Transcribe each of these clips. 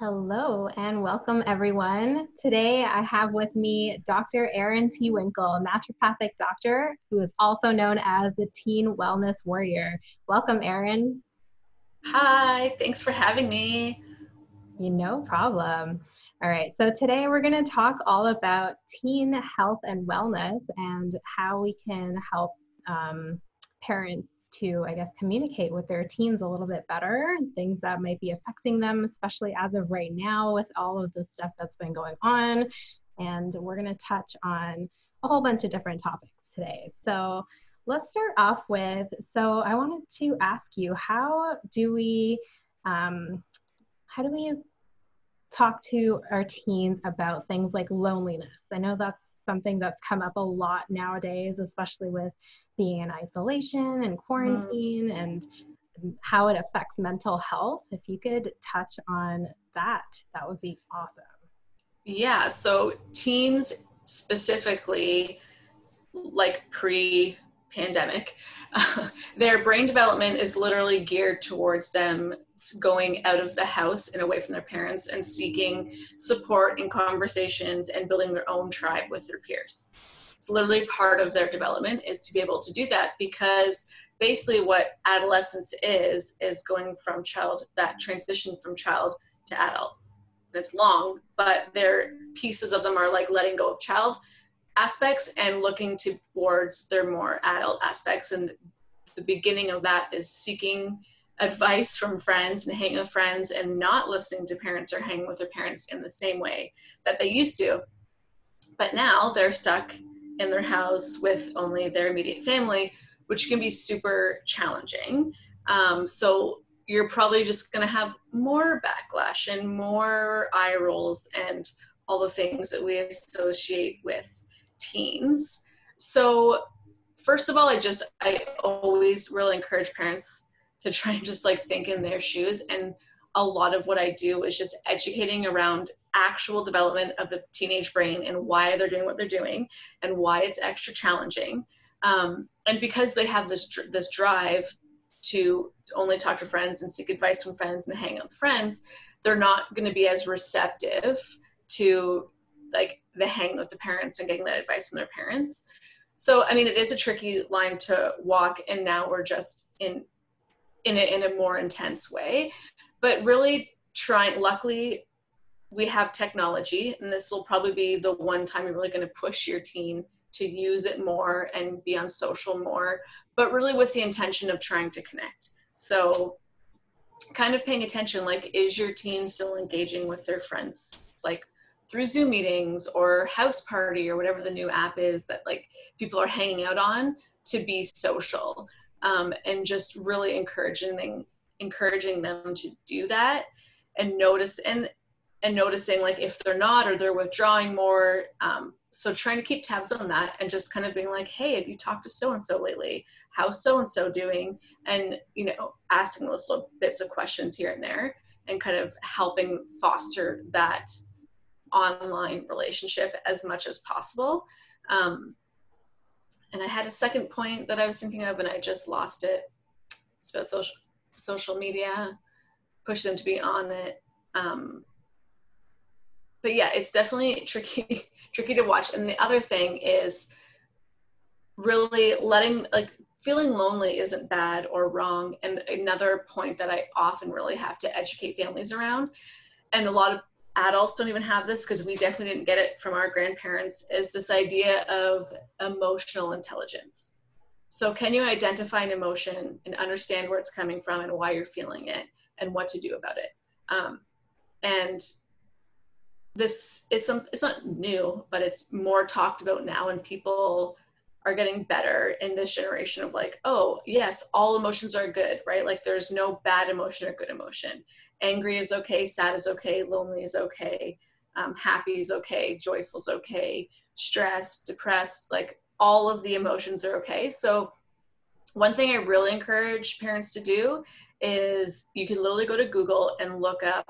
Hello and welcome everyone. Today I have with me Dr. Erin TeWinkel, naturopathic doctor who is also known as the Teen Wellness Warrior. Welcome, Erin. Hi, thanks for having me. No problem. All right, so today we're going to talk all about teen health and wellness and how we can help parents to, I guess, communicate with their teens a little bit better, things that might be affecting them, especially as of right now with all of the stuff that's been going on. And we're going to touch on a whole bunch of different topics today. So let's start off with, so I wanted to ask you, how do we talk to our teens about things like loneliness? I know that's something that's come up a lot nowadays, especially with being in isolation and Mhm. quarantine and how it affects mental health. If you could touch on that, that would be awesome. Yeah, so teens specifically, like pre-pandemic, their brain development is literally geared towards them going out of the house and away from their parents and seeking support in conversations and building their own tribe with their peers. It's literally part of their development is to be able to do that because basically what adolescence is going from child, that transition from child to adult. And it's long, but their pieces of them are like letting go of child aspects and looking towards their more adult aspects. And the beginning of that is seeking advice from friends and hanging with friends and not listening to parents or hanging with their parents in the same way that they used to. But now they're stuck in their house with only their immediate family, which can be super challenging. So you're probably just going to have more backlash and more eye rolls and all the things that we associate with teens. So first of all, I always really encourage parents to try and just like think in their shoes. And a lot of what I do is just educating around actual development of the teenage brain and why they're doing what they're doing and why it's extra challenging. And because they have this drive to only talk to friends and seek advice from friends and hang out with friends, they're not going to be as receptive to like the hang with the parents and getting that advice from their parents. So, I mean, it is a tricky line to walk, and now we're just in a more intense way. But really trying, luckily, we have technology, and this will probably be the one time you're really going to push your teen to use it more and be on social more, but really with the intention of trying to connect. So kind of paying attention, like, is your teen still engaging with their friends, like through Zoom meetings or House Party or whatever the new app is that like people are hanging out on to be social, and just really encouraging them to do that and noticing like if they're not or they're withdrawing more. So trying to keep tabs on that and just kind of being like, hey, have you talked to so and so lately? How's so and so doing? And asking those little bits of questions here and there and kind of helping foster that online relationship as much as possible. And I had a second point that I was thinking of and I just lost it. It's about social media, push them to be on it. But yeah, it's definitely tricky to watch. And the other thing is really feeling lonely isn't bad or wrong. And another point that I often really have to educate families around, and a lot of adults don't even have this because we definitely didn't get it from our grandparents, is this idea of emotional intelligence. So can you identify an emotion and understand where it's coming from and why you're feeling it and what to do about it? And it's not new, but it's more talked about now, and people are getting better in this generation of like, oh yes, all emotions are good, right? Like there's no bad emotion or good emotion. Angry is okay, sad is okay, lonely is okay, happy is okay, joyful is okay, stressed, depressed, like all of the emotions are okay. So one thing I really encourage parents to do is you can literally go to Google and look up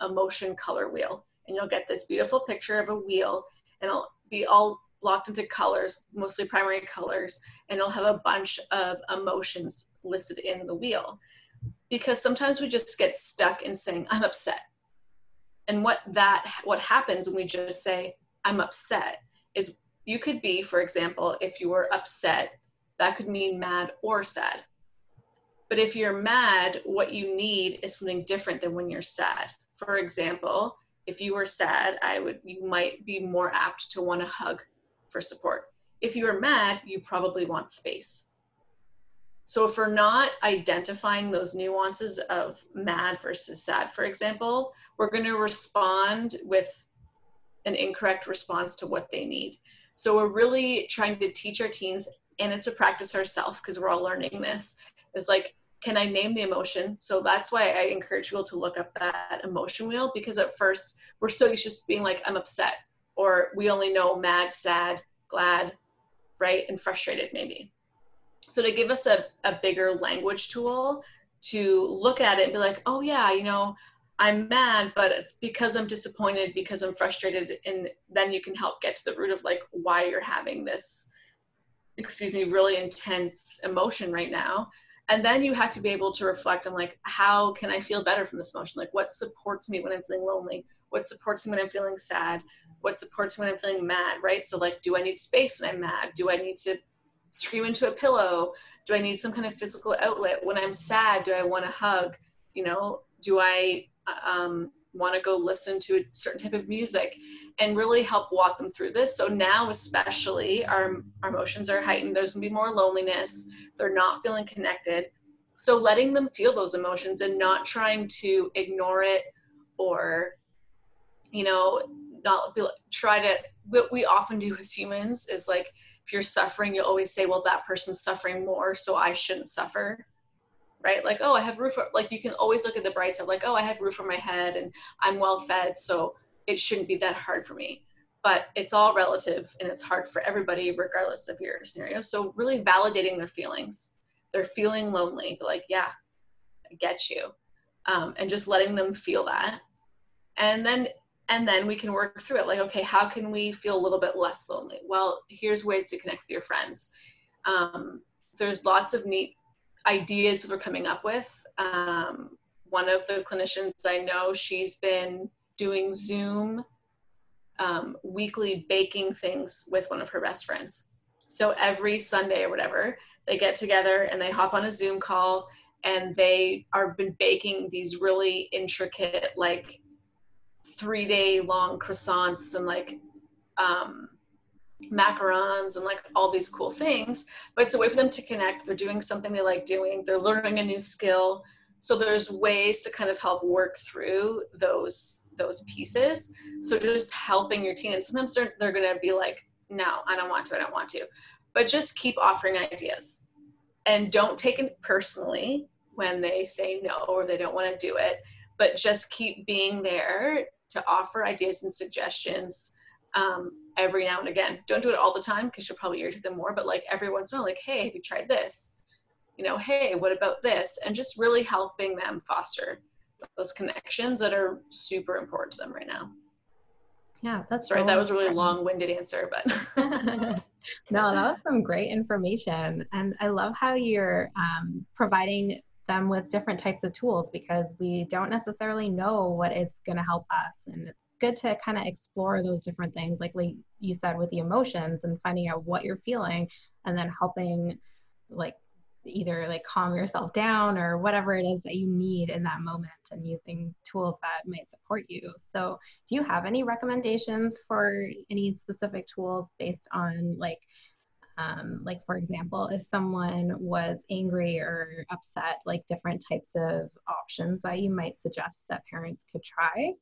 emotion color wheel, and you'll get this beautiful picture of a wheel, and it'll be all blocked into colors, mostly primary colors, and it'll have a bunch of emotions listed in the wheel. Because sometimes we just get stuck in saying, I'm upset. And what happens when we just say, I'm upset, is you could be, for example, if you were upset, that could mean mad or sad. But if you're mad, what you need is something different than when you're sad. For example, if you were sad, you might be more apt to want to hug for support. If you are mad, you probably want space. So if we're not identifying those nuances of mad versus sad, for example, we're going to respond with an incorrect response to what they need. So we're really trying to teach our teens, and it's a practice ourselves because we're all learning this, is like, can I name the emotion? So that's why I encourage people to look up that emotion wheel, because at first we're so used to just being like, I'm upset, or we only know mad, sad, glad, right? And frustrated maybe. So to give us a bigger language tool to look at it and be like, oh yeah, I'm mad, but it's because I'm disappointed, because I'm frustrated. And then you can help get to the root of like why you're having this, really intense emotion right now. And then you have to be able to reflect on like, how can I feel better from this emotion? Like what supports me when I'm feeling lonely? What supports me when I'm feeling sad? What supports me when I'm feeling mad, right? So like, do I need space when I'm mad? Do I need to scream into a pillow? Do I need some kind of physical outlet? When I'm sad, do I want to hug? Do I want to go listen to a certain type of music? And really help walk them through this. So now especially our emotions are heightened. There's gonna be more loneliness. They're not feeling connected. So letting them feel those emotions and not trying to ignore it, or, not be, try to, what we often do as humans is like, if you're suffering, you'll always say, well, that person's suffering more, so I shouldn't suffer. Right? Like, oh, I have like, you can always look at the bright side, like, oh, I have roof over my head and I'm well fed, so it shouldn't be that hard for me. But it's all relative, and it's hard for everybody regardless of your scenario. So really validating their feelings. They're feeling lonely, but like, yeah, I get you. And just letting them feel that. And then we can work through it. Like, okay, how can we feel a little bit less lonely? Well, here's ways to connect with your friends. There's lots of neat ideas that we're coming up with. One of the clinicians I know, she's been doing Zoom weekly baking things with one of her best friends. So every Sunday or whatever, they get together and they hop on a Zoom call, and they are been baking these really intricate, like 3-day long croissants and like macarons and like all these cool things. But it's a way for them to connect. They're doing something they like doing. They're learning a new skill. So there's ways to kind of help work through those pieces. So just helping your teen. And sometimes they're going to be like, no, I don't want to. But just keep offering ideas. And don't take it personally when they say no or they don't want to do it. But just keep being there to offer ideas and suggestions every now and again. Don't do it all the time because you'll probably irritate them more. But like every once in a while, like, hey, have you tried this? Hey, what about this? And just really helping them foster those connections that are super important to them right now. Yeah, that's sorry, so that was a really important. long-winded answer, but No, that was some great information. And I love how you're providing them with different types of tools, because we don't necessarily know what is going to help us. And it's good to kind of explore those different things, like you said, with the emotions and finding out what you're feeling, and then helping like either like calm yourself down or whatever it is that you need in that moment, and using tools that might support you. So do you have any recommendations for any specific tools based on like for example, if someone was angry or upset, like different types of options that you might suggest that parents could try?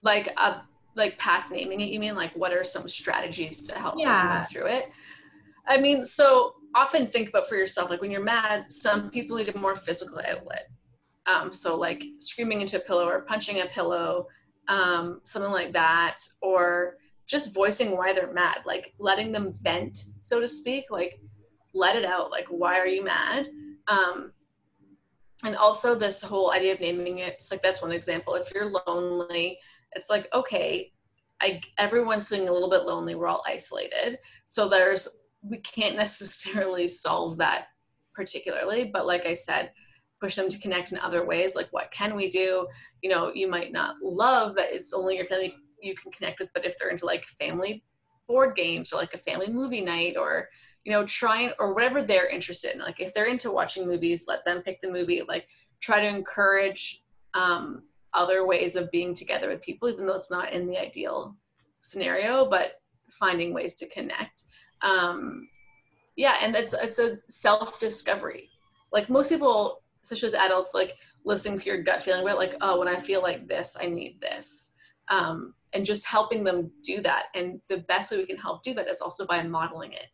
like past naming it, you mean? Like, what are some strategies to help them move through it? I mean, so often think about for yourself, like when you're mad, some people need a more physical outlet. So like screaming into a pillow or punching a pillow, something like that, or just voicing why they're mad, like letting them vent, so to speak, like let it out, like, why are you mad? And also this whole idea of naming it, it's like, that's one example. If you're lonely, it's like, okay, everyone's feeling a little bit lonely. We're all isolated. So we can't necessarily solve that particularly, but like I said, push them to connect in other ways. Like, what can we do? You know, you might not love that it's only your family you can connect with, but if they're into like family board games or like a family movie night, or, you know, trying, or whatever they're interested in. Like if they're into watching movies, let them pick the movie. Like try to encourage other ways of being together with people, even though it's not in the ideal scenario, but finding ways to connect. Yeah, and it's a self-discovery. Like most people, especially as adults, like listening to your gut feeling about like, oh, when I feel like this, I need this. And just helping them do that. And the best way we can help do that is also by modeling it.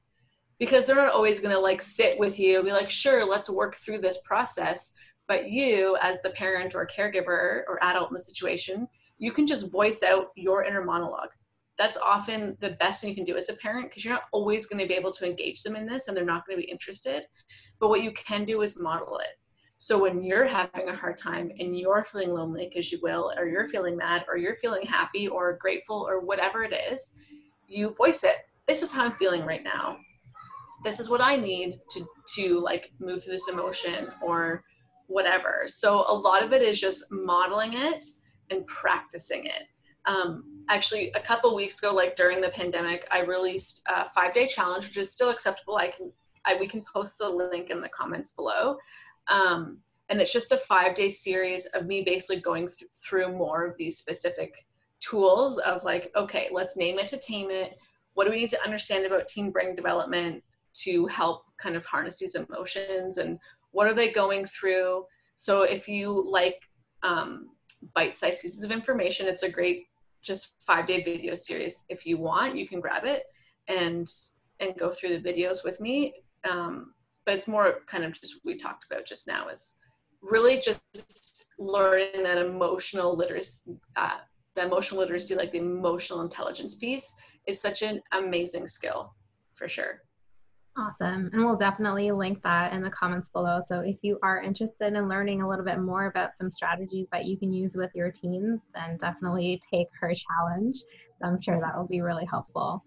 Because they're not always going to like sit with you and be like, sure, let's work through this process. But you, as the parent or caregiver or adult in the situation, you can just voice out your inner monologue. That's often the best thing you can do as a parent, because you're not always going to be able to engage them in this and they're not going to be interested. But what you can do is model it. So when you're having a hard time and you're feeling lonely, because you will, or you're feeling mad, or you're feeling happy or grateful or whatever it is, you voice it. This is how I'm feeling right now. This is what I need to like move through this emotion or whatever. So a lot of it is just modeling it and practicing it. Actually, a couple weeks ago, like during the pandemic, I released a 5-day challenge, which is still acceptable. We can post the link in the comments below. And it's just a 5-day series of me basically going through more of these specific tools of like, okay, let's name it to tame it. What do we need to understand about teen brain development to help kind of harness these emotions, and what are they going through? So if you like bite-sized pieces of information, it's a great just 5-day video series. If you want, you can grab it and go through the videos with me. But it's more kind of just what we talked about just now, is really just learning that emotional literacy, like the emotional intelligence piece, is such an amazing skill for sure. Awesome. And we'll definitely link that in the comments below. So if you are interested in learning a little bit more about some strategies that you can use with your teens, then definitely take her challenge. So I'm sure that will be really helpful.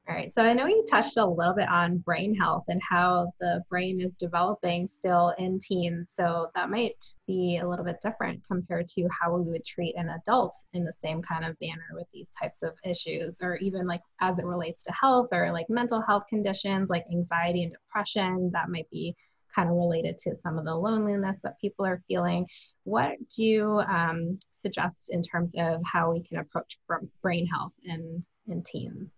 All right, so I know you touched a little bit on brain health and how the brain is developing still in teens. So that might be a little bit different compared to how we would treat an adult in the same kind of manner with these types of issues, or even like as it relates to health or like mental health conditions like anxiety and depression that might be kind of related to some of the loneliness that people are feeling. What do you suggest in terms of how we can approach brain health in teens?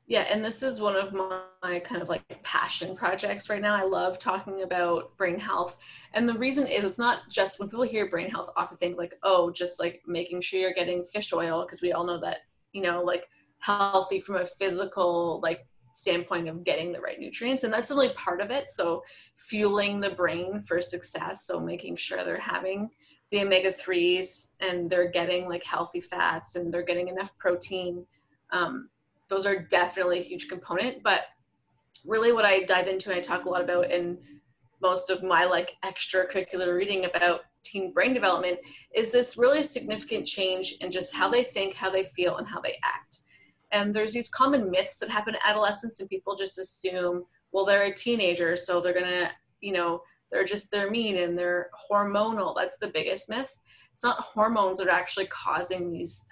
Yeah, and this is one of my kind of like passion projects right now. I love talking about brain health. And the reason is, it's not just, when people hear brain health, often think like, oh, just like making sure you're getting fish oil, because we all know that, you know, like healthy from a physical like standpoint of getting the right nutrients. And that's only part of it. So fueling the brain for success. So making sure they're having the omega-3s and they're getting like healthy fats and they're getting enough protein. Those are definitely a huge component, but really what I dive into and I talk a lot about in most of my like extracurricular reading about teen brain development is this really significant change in just how they think, how they feel, and how they act. And there's these common myths that happen in adolescence, and people just assume, well, they're a teenager, so they're gonna, you know, they're mean and they're hormonal. That's the biggest myth. It's not hormones that are actually causing these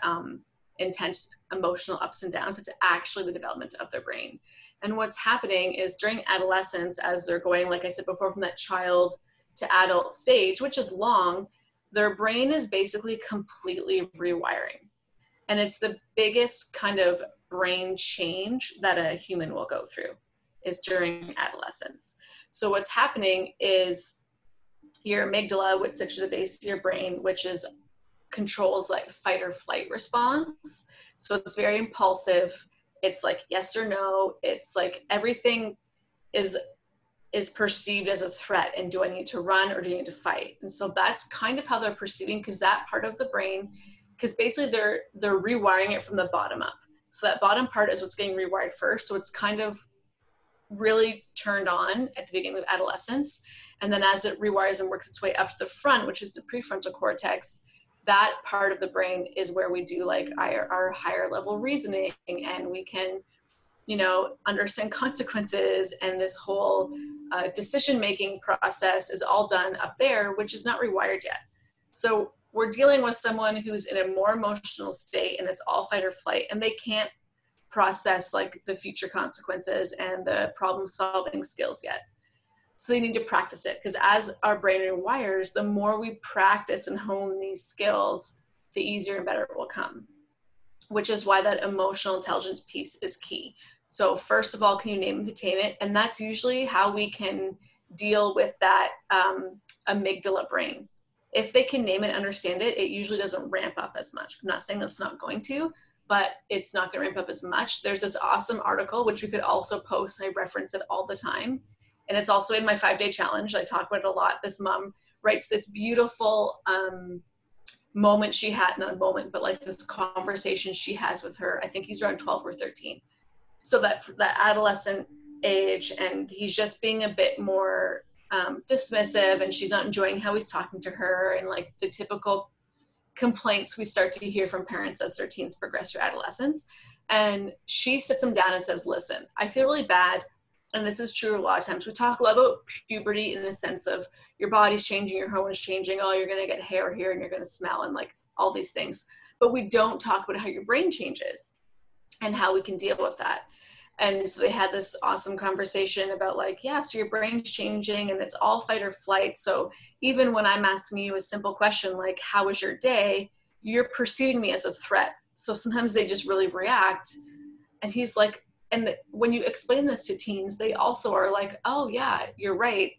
intense emotional ups and downs. It's actually the development of their brain. And what's happening is during adolescence, as they're going, like I said before, from that child to adult stage, which is long, their brain is basically completely rewiring. And it's the biggest kind of brain change that a human will go through, is during adolescence. So what's happening is your amygdala, which sits at the base of your brain, which is controls like fight or flight response. So it's very impulsive. It's like yes or no. It's like everything is perceived as a threat, and do I need to run or do I need to fight? And so that's kind of how they're perceiving, because that part of the brain, because basically they're rewiring it from the bottom up. So that bottom part is what's getting rewired first. So it's kind of really turned on at the beginning of adolescence, and then as it rewires and works its way up to the front, which is the prefrontal cortex, that part of the brain is where we do like our higher level reasoning, and we can, you know, understand consequences and this whole decision-making process is all done up there, which is not rewired yet. So we're dealing with someone who's in a more emotional state, and it's all fight or flight, and they can't process like the future consequences and the problem solving skills yet. So they need to practice it, because as our brain rewires, the more we practice and hone these skills, the easier and better it will come, which is why that emotional intelligence piece is key. So first of all, can you name it to tame it? And that's usually how we can deal with that amygdala brain. If they can name it and understand it, it usually doesn't ramp up as much. I'm not saying that's not going to, but it's not going to ramp up as much. There's this awesome article, which we could also post. I reference it all the time. And it's also in my 5-day challenge. I talk about it a lot. This mom writes this beautiful moment she had, not a moment, but like this conversation she has with her. I think he's around 12 or 13. So that adolescent age, and he's just being a bit more dismissive, and she's not enjoying how he's talking to her, and like the typical complaints we start to hear from parents as their teens progress through adolescence. And she sits them down and says, listen, I feel really bad. And this is true a lot of times. We talk a lot about puberty in the sense of your body's changing, your hormones changing, oh, you're going to get hair here and you're going to smell and like all these things. But we don't talk about how your brain changes and how we can deal with that. And so they had this awesome conversation about like, yeah, so your brain's changing and it's all fight or flight. So even when I'm asking you a simple question like, how was your day? You're perceiving me as a threat. So sometimes they just really react. And he's like, and when you explain this to teens, they also are like, oh yeah, you're right.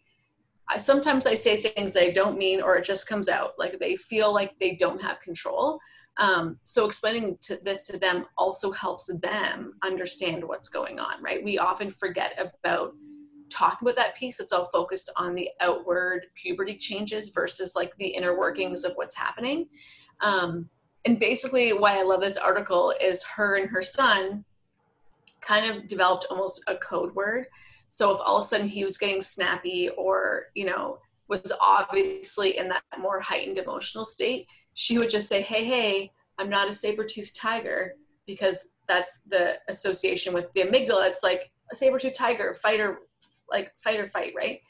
Sometimes I say things that I don't mean, or it just comes out. Like they feel like they don't have control. So explaining this to them also helps them understand what's going on, right? We often forget about talking about that piece. It's all focused on the outward puberty changes versus like the inner workings of what's happening. And basically why I love this article is her and her son kind of developed almost a code word. So if all of a sudden he was getting snappy or, you know, was obviously in that more heightened emotional state, she would just say, hey, I'm not a saber-toothed tiger, because that's the association with the amygdala. It's like a saber-toothed tiger, fight or fight, right?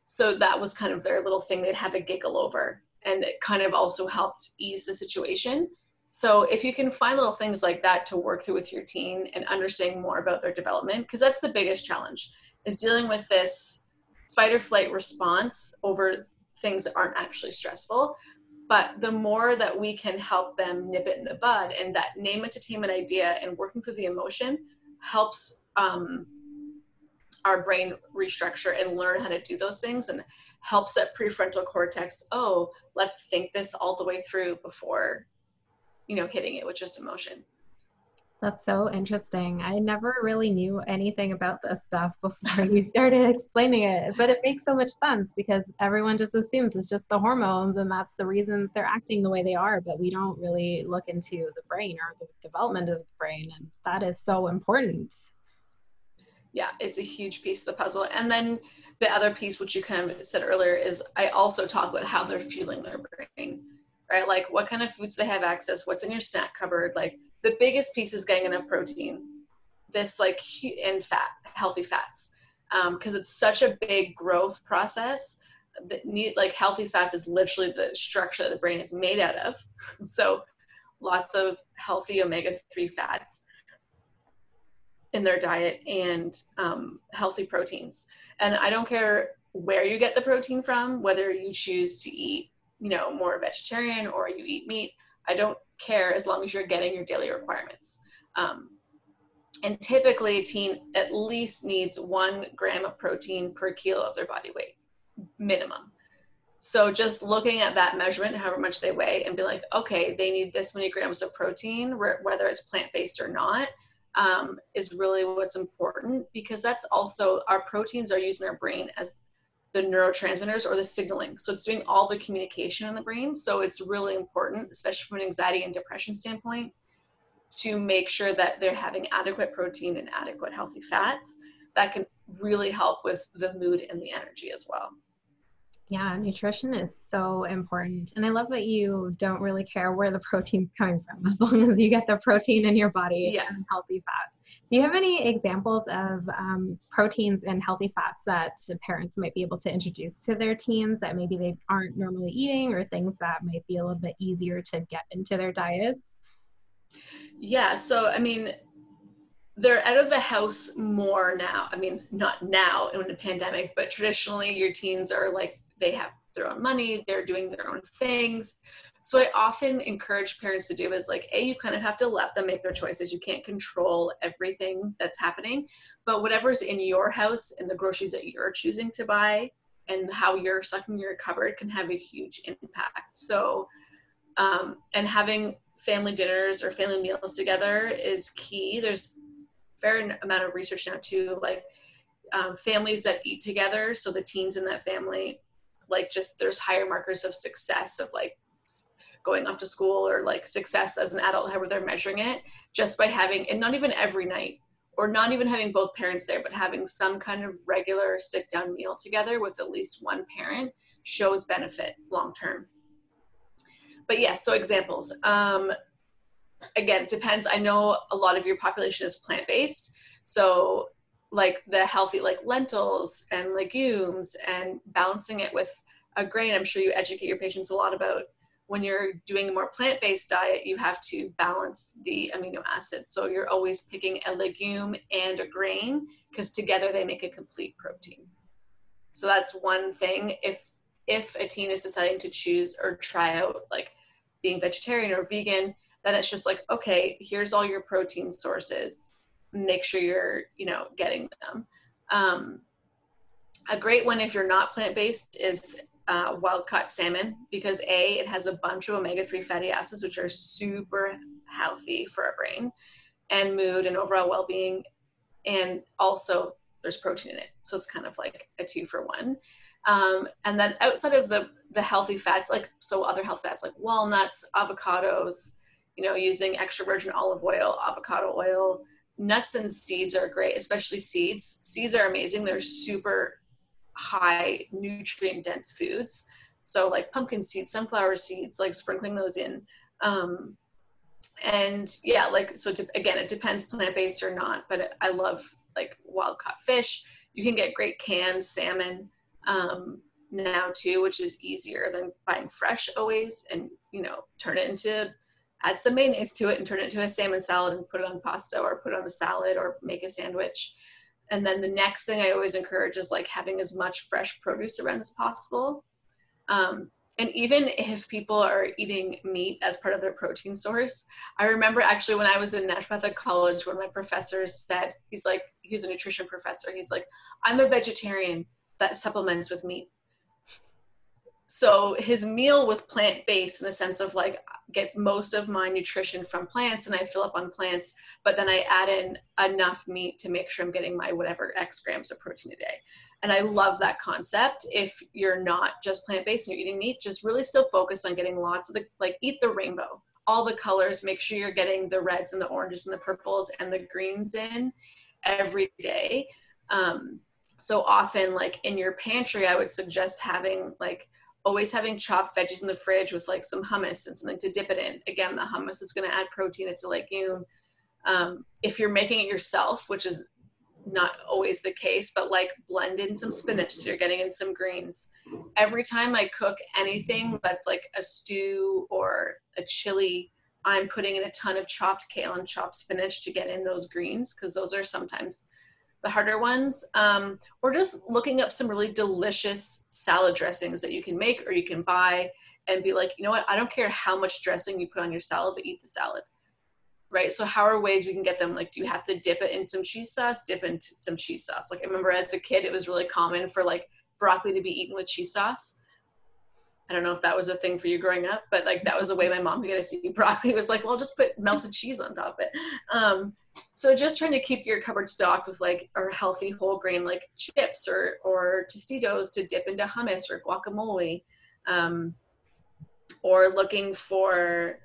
So that was kind of their little thing they'd have a giggle over. And it kind of also helped ease the situation. So if you can find little things like that to work through with your teen and understanding more about their development, because that's the biggest challenge, is dealing with this fight or flight response over things that aren't actually stressful. But the more that we can help them nip it in the bud, and that name it to tame it idea and working through the emotion helps our brain restructure and learn how to do those things, and helps that prefrontal cortex, oh, let's think this all the way through before, you know, hitting it with just emotion. That's so interesting. I never really knew anything about this stuff before you started explaining it, but it makes so much sense because everyone just assumes it's just the hormones and that's the reason they're acting the way they are, but we don't really look into the brain or the development of the brain, and that is so important. Yeah, it's a huge piece of the puzzle. And then the other piece, which you kind of said earlier, is I also talk about how they're fueling their brain, right? Like what kind of foods they have access, what's in your snack cupboard. Like the biggest piece is getting enough protein, this like, and fat, healthy fats, because it's such a big growth process that like healthy fats is literally the structure that the brain is made out of. So lots of healthy omega-3 fats in their diet, and healthy proteins. And I don't care where you get the protein from, whether you choose to eat, you know, more vegetarian or you eat meat, I don't care, as long as you're getting your daily requirements. And typically a teen at least needs 1 gram of protein per kilo of their body weight, minimum. So just looking at that measurement, however much they weigh, and be like, okay, they need this many grams of protein, whether it's plant-based or not, is really what's important, because that's also, our proteins are used in our brain as the neurotransmitters or the signaling. So it's doing all the communication in the brain. So it's really important, especially from an anxiety and depression standpoint, to make sure that they're having adequate protein and adequate healthy fats. That can really help with the mood and the energy as well. Yeah, nutrition is so important. And I love that you don't really care where the protein's coming from, as long as you get the protein in your body and healthy fat. Do you have any examples of proteins and healthy fats that parents might be able to introduce to their teens that maybe they aren't normally eating, or things that might be a little bit easier to get into their diets? Yeah, so I mean, they're out of the house more now. I mean, not now in the pandemic, but traditionally your teens are like, they have their own money, they're doing their own things. So I often encourage parents to do is like, you kind of have to let them make their choices. You can't control everything that's happening, but whatever's in your house and the groceries that you're choosing to buy and how you're stocking your cupboard can have a huge impact. So, and having family dinners or family meals together is key. There's fair amount of research now too, like families that eat together, so the teens in that family, like just there's higher markers of success of like going off to school or like success as an adult, however they're measuring it, just by having, and not even every night or not even having both parents there, but having some kind of regular sit down meal together with at least one parent shows benefit long term. But yes, so examples. Again, depends. I know a lot of your population is plant-based. So like the healthy, like lentils and legumes and balancing it with a grain. I'm sure you educate your patients a lot about when you're doing a more plant-based diet, you have to balance the amino acids. So you're always picking a legume and a grain because together they make a complete protein. So that's one thing. If a teen is deciding to choose or try out like being vegetarian or vegan, then it's just like, okay, here's all your protein sources. Make sure you're, getting them. A great one if you're not plant-based is wild-caught salmon, because it has a bunch of omega-3 fatty acids, which are super healthy for our brain and mood and overall well-being. And also there's protein in it. So it's kind of like a 2-for-1. And then outside of the healthy fats, like, so other health fats like walnuts, avocados, using extra virgin olive oil, avocado oil, nuts and seeds are great, especially seeds. Seeds are amazing. They're super high nutrient dense foods. So like pumpkin seeds, sunflower seeds, like sprinkling those in. And yeah, like, so again, it depends plant-based or not, but I love like wild caught fish. You can get great canned salmon now too, which is easier than buying fresh always, and add some mayonnaise to it and turn it into a salmon salad and put it on pasta or put it on a salad or make a sandwich. And then the next thing I always encourage is like having as much fresh produce around as possible. And even if people are eating meat as part of their protein source, I remember actually when I was in naturopathic college, one of my professors said, he was a nutrition professor. He's like, I'm a vegetarian that supplements with meat. So his meal was plant-based in the sense of like, gets most of my nutrition from plants and I fill up on plants, but then I add in enough meat to make sure I'm getting my whatever X grams of protein a day. And I love that concept. If you're not just plant-based and you're eating meat, just really still focus on getting lots of eat the rainbow, all the colors, make sure you're getting the reds and the oranges and the purples and the greens in every day. So often like in your pantry, I would suggest always having chopped veggies in the fridge with like some hummus and something to dip it in. Again, the hummus is going to add protein. It's a legume. If you're making it yourself, which is not always the case, but like blend in some spinach so you're getting in some greens. Every time I cook anything that's like a stew or a chili, I'm putting in a ton of chopped kale and chopped spinach to get in those greens, because those are sometimes the harder ones. Or just looking up some really delicious salad dressings that you can make or you can buy and be like, you know what, I don't care how much dressing you put on your salad, but eat the salad. Right? So how are ways we can get them? Like, do you have to dip it in some cheese sauce? Dip into some cheese sauce. Like I remember as a kid, it was really common for like broccoli to be eaten with cheese sauce. I don't know if that was a thing for you growing up, but like that was the way my mom could get us to eat broccoli. It was like, well, just put melted cheese on top of it. So just trying to keep your cupboard stocked with like a healthy whole grain, like chips or Tostitos to dip into hummus or guacamole, or looking for,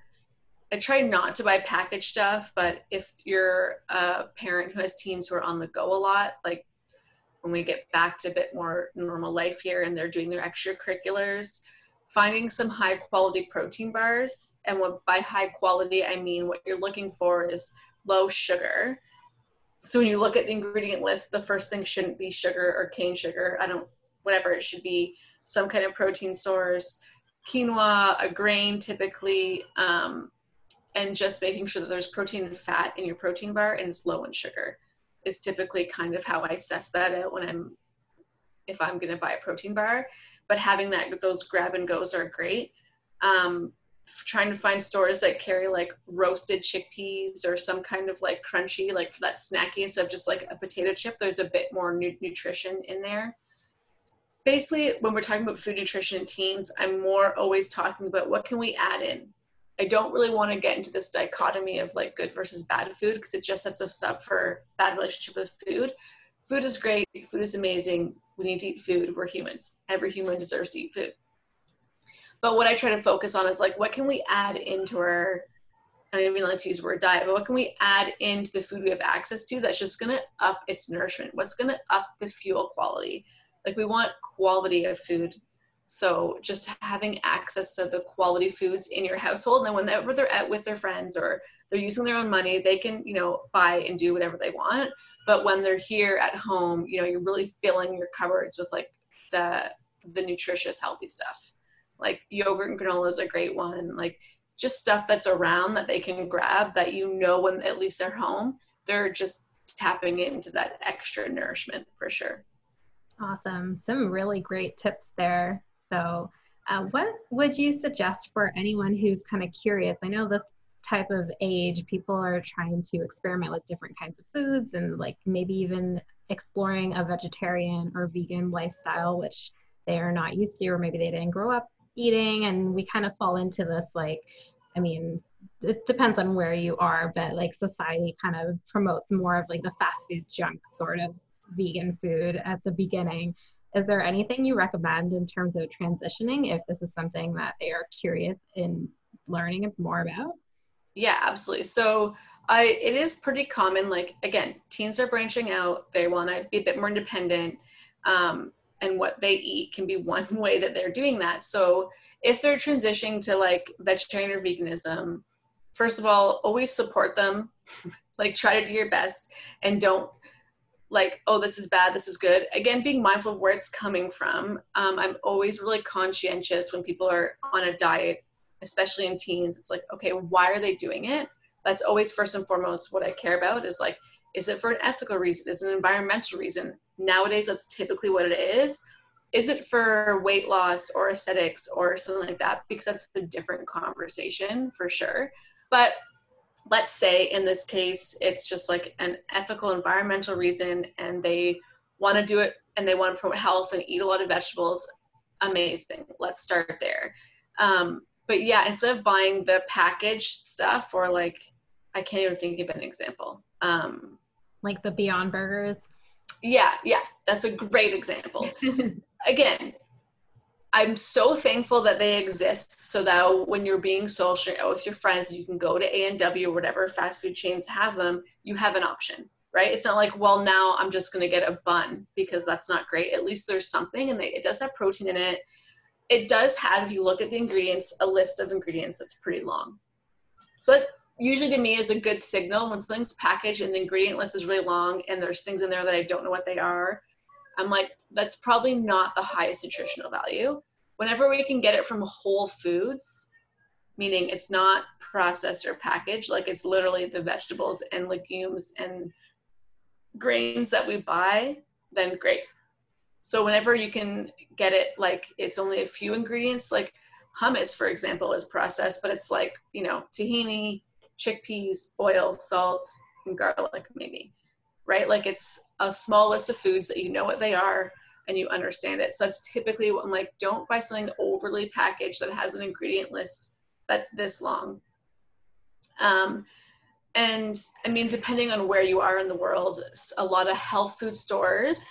I try not to buy packaged stuff, but if you're a parent who has teens who are on the go a lot, like when we get back to a bit more normal life here and they're doing their extracurriculars, finding some high quality protein bars. And by high quality, I mean what you're looking for is low sugar, So when you look at the ingredient list, the first thing shouldn't be sugar or cane sugar. Whatever, it should be some kind of protein source, quinoa, a grain typically, and just making sure that there's protein and fat in your protein bar and it's low in sugar is typically kind of how I assess that out if I'm going to buy a protein bar. But having those grab and goes are great. Trying to find stores that carry like roasted chickpeas or some kind of like crunchy, like for that snacky instead of just like a potato chip, there's a bit more nutrition in there. Basically, when we're talking about food nutrition in teens, I'm more always talking about what can we add in. I don't really want to get into this dichotomy of like good versus bad food because it just sets us up for bad relationship with food. Food is great. Food is amazing. We need to eat food. We're humans. Every human deserves to eat food. But what I try to focus on is like, what can we add into I don't even like to use the word diet, but what can we add into the food we have access to that's just going to up its nourishment? What's going to up the fuel quality? Like we want quality of food. So just having access to the quality foods in your household, and whenever they're out with their friends or they're using their own money, they can, buy and do whatever they want. But when they're here at home, you're really filling your cupboards with like the nutritious, healthy stuff. Like yogurt and granola is a great one. Like just stuff that's around that they can grab that, when at least they're home, they're just tapping into that extra nourishment for sure. Awesome. Some really great tips there. So what would you suggest for anyone who's kind of curious? I know this type of age, people are trying to experiment with different kinds of foods and like maybe even exploring a vegetarian or vegan lifestyle, which they are not used to, or maybe they didn't grow up eating. And we kind of fall into this, like, I mean, it depends on where you are, but like society kind of promotes more of like the fast food junk sort of vegan food at the beginning. Is there anything you recommend in terms of transitioning if this is something that they are curious in learning more about? Yeah, absolutely. So it is pretty common, like, again, teens are branching out. They want to be a bit more independent. And what they eat can be one way that they're doing that. So if they're transitioning to like vegetarian or veganism, first of all, always support them. Like try to do your best and don't like, oh, this is bad, this is good. Again, being mindful of where it's coming from. I'm always really conscientious when people are on a diet, especially in teens. It's like, okay, why are they doing it? That's always first and foremost what I care about is like, is it for an ethical reason? Is it an environmental reason? Nowadays, that's typically what it is. Is it for weight loss or aesthetics or something like that? Because that's a different conversation for sure. But let's say in this case, it's just like an ethical, environmental reason, and they want to do it and they want to promote health and eat a lot of vegetables. Amazing. Let's start there. But yeah, instead of buying the packaged stuff or like, I can't even think of an example. Like the Beyond Burgers? Yeah, that's a great example. Again, I'm so thankful that they exist so that when you're being social out with your friends, you can go to A&W or whatever fast food chains have them, you have an option, right? It's not like, well, now I'm just going to get a bun because that's not great. At least there's something, and it does have protein in it. It does have, if you look at the ingredients, a list of ingredients that's pretty long. So that usually to me is a good signal when something's packaged and the ingredient list is really long and there's things in there that I don't know what they are. I'm like, that's probably not the highest nutritional value. Whenever we can get it from whole foods, meaning it's not processed or packaged, like it's literally the vegetables and legumes and grains that we buy, then great. So whenever you can get it, like it's only a few ingredients, like hummus, for example, is processed, but it's like, tahini, chickpeas, oil, salt, and garlic maybe, right? Like it's a small list of foods that you know what they are and you understand it. So that's typically what I'm like, don't buy something overly packaged that has an ingredient list that's this long. And I mean, depending on where you are in the world, a lot of health food stores,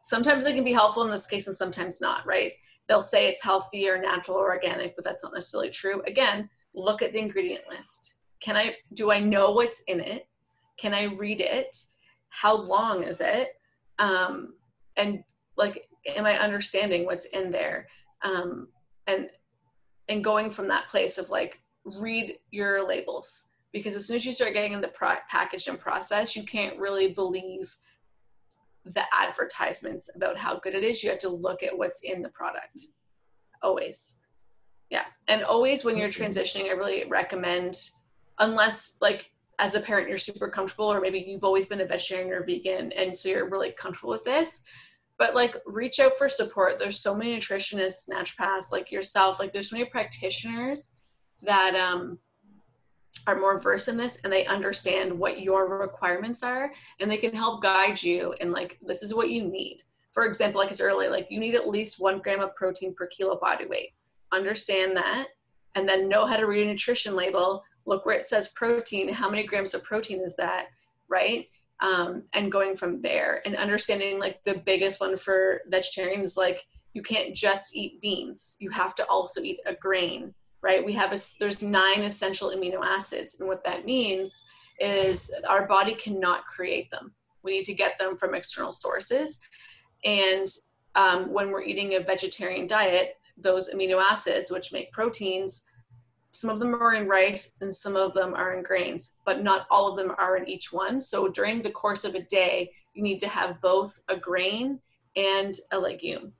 sometimes they can be helpful in this case and sometimes not, right? They'll say it's healthy or natural or organic, but that's not necessarily true. Again, look at the ingredient list. Do I know what's in it? Can I read it? How long is it? And like, am I understanding what's in there? And going from that place of like, read your labels, because as soon as you start getting in the packaged and processed, you can't really believe the advertisements about how good it is. You have to look at what's in the product, always. Yeah. And always when you're transitioning, I really recommend, unless like as a parent, you're super comfortable, or maybe you've always been a vegetarian or vegan, and so you're really comfortable with this, but like reach out for support. There's so many nutritionists, naturopaths like yourself, like there's so many practitioners that are more versed in this, and they understand what your requirements are, and they can help guide you. And like, this is what you need. For example, like it's early, like you need at least 1 gram of protein per kilo body weight. Understand that, and then know how to read a nutrition label. Look where it says protein, how many grams of protein is that, right? And going from there, and understanding like the biggest one for vegetarians, like you can't just eat beans. You have to also eat a grain, right? There's 9 essential amino acids. And what that means is our body cannot create them. We need to get them from external sources. And when we're eating a vegetarian diet, those amino acids, which make proteins, some of them are in rice and some of them are in grains, but not all of them are in each one. So during the course of a day, you need to have both a grain and a legume.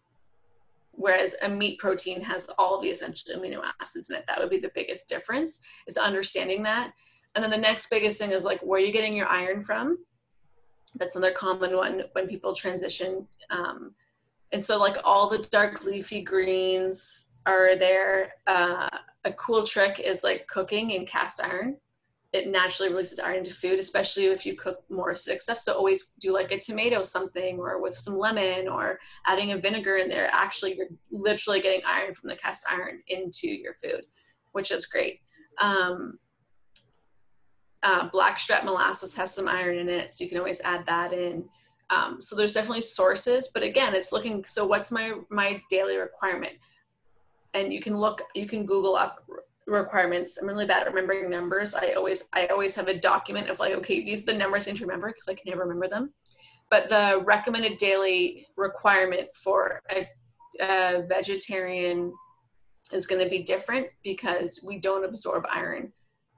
Whereas a meat protein has all the essential amino acids in it. That would be the biggest difference, is understanding that. And then the next biggest thing is like, where are you getting your iron from? That's another common one when people transition. And so like all the dark leafy greens are there. A cool trick is like cooking in cast iron. It naturally releases iron into food, especially if you cook more acidic stuff. So always do like a tomato something, or with some lemon, or adding a vinegar in there. Actually, you're literally getting iron from the cast iron into your food, which is great. Blackstrap molasses has some iron in it, so you can always add that in. So there's definitely sources, but again, it's looking, so what's my daily requirement? And you can Google up requirements. I'm really bad at remembering numbers. I always have a document of like, okay, these are the numbers I need to remember, because I can never remember them. But the recommended daily requirement for a vegetarian is going to be different, because we don't absorb iron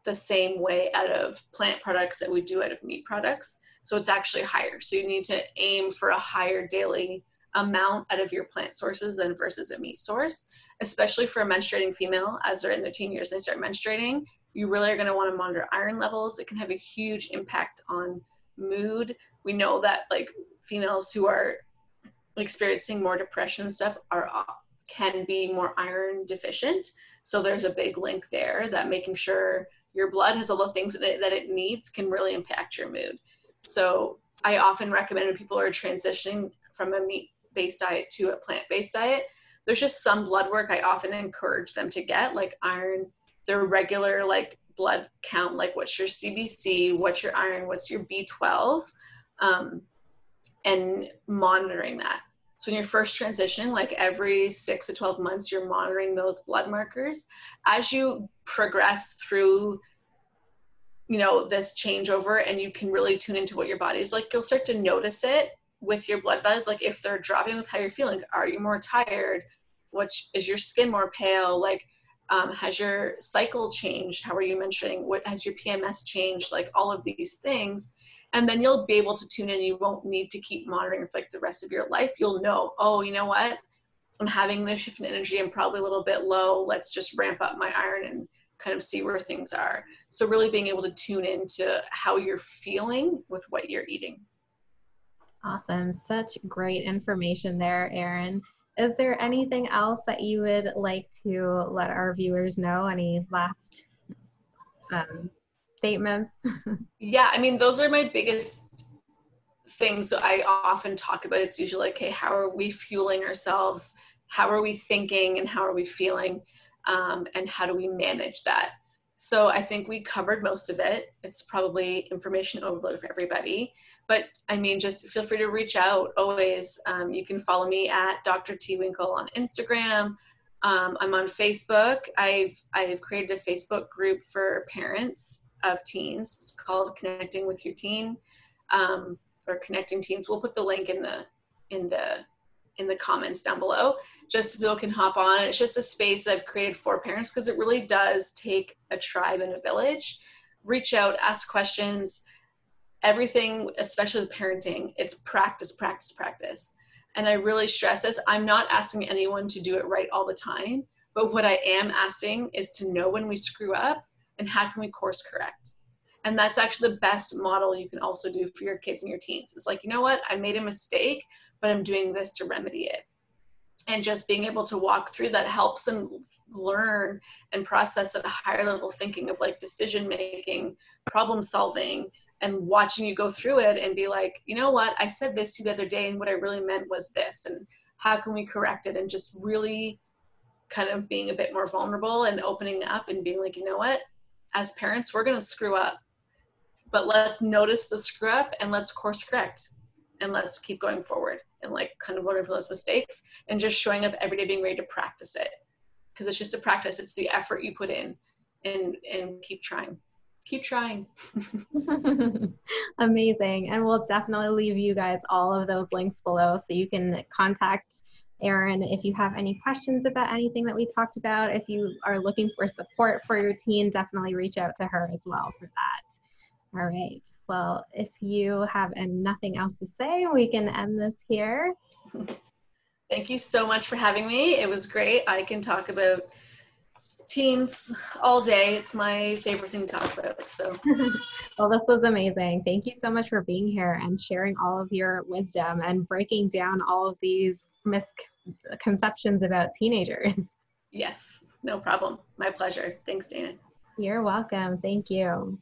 the same way out of plant products that we do out of meat products. So it's actually higher. So you need to aim for a higher daily amount out of your plant sources than versus a meat source, especially for a menstruating female. As they're in their teen years and they start menstruating, you really are going to want to monitor iron levels. It can have a huge impact on mood. We know that like females who are experiencing more depression and stuff can be more iron deficient. So there's a big link there, that making sure your blood has all the things that it needs can really impact your mood. So I often recommend when people are transitioning from a meat-based diet to a plant-based diet, there's just some blood work I often encourage them to get, like iron, their regular like blood count, like what's your CBC, what's your iron, what's your B12, and monitoring that. So in your first transition, like every 6 to 12 months, you're monitoring those blood markers. As you progress through, this changeover, and you can really tune into what your body's like, you'll start to notice it with your blood values. Like if they're dropping with how you're feeling, are you more tired? Is your skin more pale? Like, has your cycle changed? How are you menstruating? What has your PMS changed? Like all of these things. And then you'll be able to tune in. You won't need to keep monitoring for like the rest of your life. You'll know, oh, you know what? I'm having this shift in energy. I'm probably a little bit low. Let's just ramp up my iron and kind of see where things are. So really being able to tune into how you're feeling with what you're eating. Awesome. Such great information there, Erin. Is there anything else that you would like to let our viewers know? Any last statements? Yeah, I mean, those are my biggest things I often talk about. It's usually like, okay, how are we fueling ourselves? How are we thinking, and how are we feeling? And how do we manage that? So I think we covered most of it. It's probably information overload for everybody, but I mean, just feel free to reach out always. You can follow me at Dr. TeWinkel on Instagram. I'm on Facebook. I've created a Facebook group for parents of teens. It's called Connecting with Your Teen, or Connecting Teens. We'll put the link in the comments down below, just so people can hop on. It's just a space that I've created for parents, because it really does take a tribe and a village. reach out, ask questions. Everything, especially with parenting, it's practice, practice, practice. And I really stress this. I'm not asking anyone to do it right all the time, but what I am asking is to know when we screw up and how can we course correct. And that's actually the best model you can also do for your kids and your teens. It's like, you know what, I made a mistake, but I'm doing this to remedy it. And just being able to walk through that helps them learn and process at a higher level thinking of like decision making, problem solving, and watching you go through it and be like, you know what, I said this to you the other day and what I really meant was this, and how can we correct it? And just really kind of being a bit more vulnerable and opening up and being like, you know what, as parents, we're going to screw up, but let's notice the screw up and let's course correct and let's keep going forward and like kind of learning from those mistakes and just showing up every day being ready to practice it, because it's just a practice. It's the effort you put in, and keep trying. Amazing. And we'll definitely leave you guys all of those links below so you can contact Erin if you have any questions about anything that we talked about. If you are looking for support for your teen, definitely reach out to her as well for that. All right. Well, if you have nothing else to say, we can end this here. Thank you so much for having me. It was great. I can talk about teens all day. It's my favorite thing to talk about. So, well, this was amazing. Thank you so much for being here and sharing all of your wisdom and breaking down all of these misconceptions about teenagers. Yes, no problem. My pleasure. Thanks, Daina. You're welcome. Thank you.